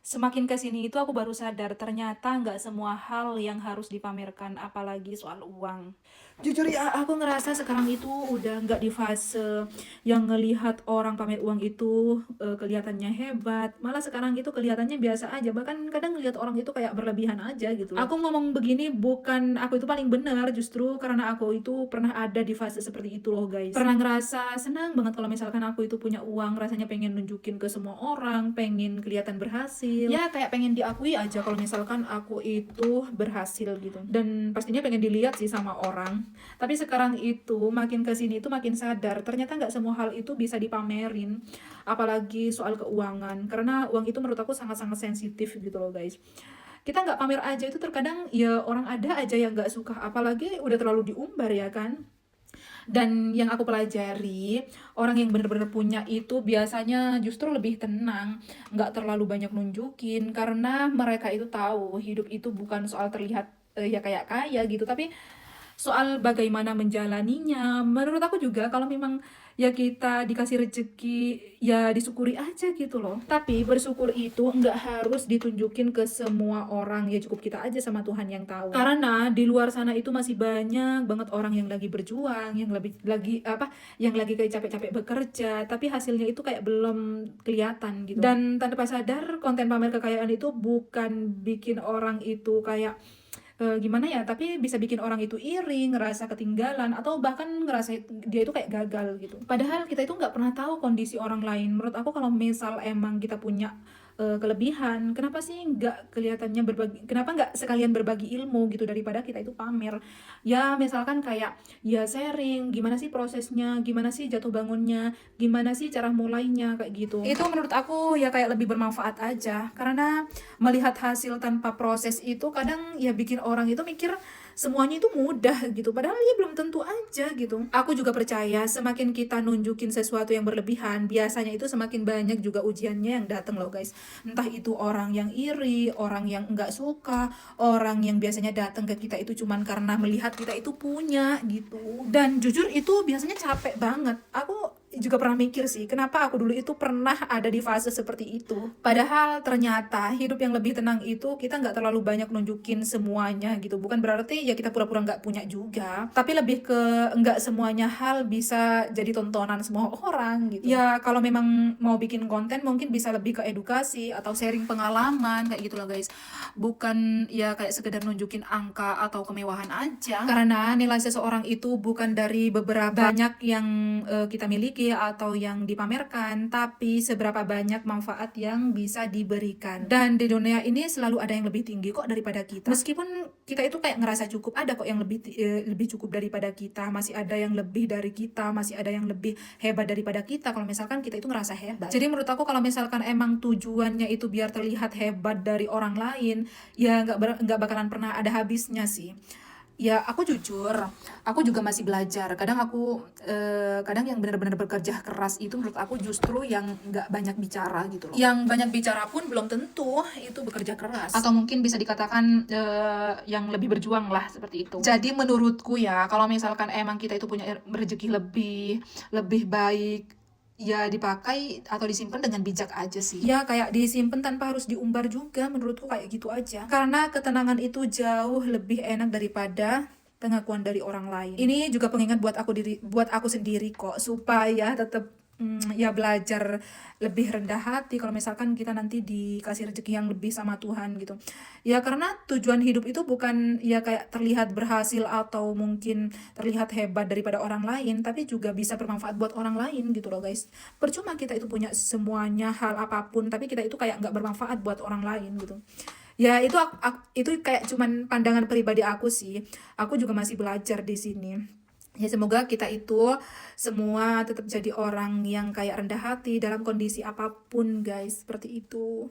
Semakin ke sini itu aku baru sadar ternyata nggak semua hal yang harus dipamerkan, apalagi soal uang. Jujur ya, aku ngerasa sekarang itu udah nggak di fase yang ngelihat orang pamer uang itu kelihatannya hebat. Malah sekarang itu kelihatannya biasa aja. Bahkan kadang ngelihat orang itu kayak berlebihan aja gitu loh. Aku ngomong begini bukan aku itu paling benar, justru karena aku itu pernah ada di fase seperti itu loh guys. Pernah ngerasa senang banget kalau misalkan aku itu punya uang, rasanya pengen nunjukin ke semua orang, pengen kelihatan berhasil. Ya kayak pengen diakui aja kalau misalkan aku itu berhasil gitu. Dan pastinya pengen dilihat sih sama orang. Tapi sekarang itu makin kesini itu makin sadar ternyata nggak semua hal itu bisa dipamerin. Apalagi soal keuangan. Karena uang itu menurut aku sangat-sangat sensitif gitu loh guys. Kita nggak pamer aja itu terkadang ya orang ada aja yang nggak suka. Apalagi udah terlalu diumbar ya kan. Dan yang aku pelajari, orang yang bener-bener punya itu biasanya justru lebih tenang, nggak terlalu banyak nunjukin, karena mereka itu tahu hidup itu bukan soal terlihat ya kayak kaya gitu, tapi soal bagaimana menjalaninya. Menurut aku juga kalau memang ya kita dikasih rezeki ya disyukuri aja gitu loh. Tapi bersyukur itu nggak harus ditunjukin ke semua orang, ya cukup kita aja sama Tuhan yang tahu. Karena di luar sana itu masih banyak banget orang yang lagi berjuang, yang lebih lagi apa, yang lagi kayak capek-capek bekerja, tapi hasilnya itu kayak belum kelihatan gitu. Dan tanpa sadar konten pamer kekayaan itu bukan bikin orang itu kayak gimana ya, tapi bisa bikin orang itu iri, ngerasa ketinggalan, atau bahkan ngerasa dia itu kayak gagal gitu. Padahal kita itu nggak pernah tahu kondisi orang lain. Menurut aku kalau misal emang kita punya kelebihan, kenapa sih nggak kelihatannya berbagi, kenapa nggak sekalian berbagi ilmu gitu daripada kita itu pamer. Ya misalkan kayak ya sharing, gimana sih prosesnya, gimana sih jatuh bangunnya, gimana sih cara mulainya, kayak gitu. Itu menurut aku ya kayak lebih bermanfaat aja, karena melihat hasil tanpa proses itu kadang ya bikin orang itu mikir semuanya itu mudah gitu, padahal ya belum tentu aja gitu. Aku juga percaya semakin kita nunjukin sesuatu yang berlebihan, biasanya itu semakin banyak juga ujiannya yang datang loh guys. Entah itu orang yang iri, orang yang nggak suka, orang yang biasanya datang ke kita itu cuman karena melihat kita itu punya gitu. Dan jujur itu biasanya capek banget. Aku juga pernah mikir sih, kenapa aku dulu itu pernah ada di fase seperti itu. Padahal ternyata hidup yang lebih tenang itu kita nggak terlalu banyak nunjukin semuanya gitu. Bukan berarti ya kita pura-pura nggak punya juga, tapi lebih ke nggak semuanya hal bisa jadi tontonan semua orang gitu. Ya kalau memang mau bikin konten mungkin bisa lebih ke edukasi atau sharing pengalaman kayak gitu loh guys. Bukan ya kayak sekedar nunjukin angka atau kemewahan aja. Karena nilai seseorang itu bukan dari beberapa banyak yang kita miliki atau yang dipamerkan, tapi seberapa banyak manfaat yang bisa diberikan. Dan di dunia ini selalu ada yang lebih tinggi kok daripada kita. Meskipun kita itu kayak ngerasa cukup, ada kok yang lebih cukup daripada kita, masih ada yang lebih dari kita, masih ada yang lebih hebat daripada kita kalau misalkan kita itu ngerasa hebat. Jadi menurut aku kalau misalkan emang tujuannya itu biar terlihat hebat dari orang lain, ya nggak bakalan pernah ada habisnya sih. Ya aku jujur, aku juga masih belajar. Kadang yang benar-benar bekerja keras itu menurut aku justru yang nggak banyak bicara gitu loh. Yang banyak bicara pun belum tentu itu bekerja keras. Atau mungkin bisa dikatakan yang lebih berjuang lah seperti itu. Jadi menurutku ya, kalau misalkan emang kita itu punya rezeki lebih baik, ya dipakai atau disimpan dengan bijak aja sih. Ya kayak disimpan tanpa harus diumbar juga, menurutku kayak gitu aja. Karena ketenangan itu jauh lebih enak daripada pengakuan dari orang lain. Ini juga pengingat buat aku sendiri kok, supaya tetap ya belajar lebih rendah hati kalau misalkan kita nanti dikasih rezeki yang lebih sama Tuhan gitu. Ya karena tujuan hidup itu bukan ya kayak terlihat berhasil atau mungkin terlihat hebat daripada orang lain, tapi juga bisa bermanfaat buat orang lain gitu loh guys. Percuma kita itu punya semuanya hal apapun, tapi kita itu kayak nggak bermanfaat buat orang lain gitu. Ya itu itu kayak cuman pandangan pribadi aku sih. Aku juga masih belajar di sini. Ya semoga kita itu semua tetap jadi orang yang kayak rendah hati dalam kondisi apapun guys, seperti itu.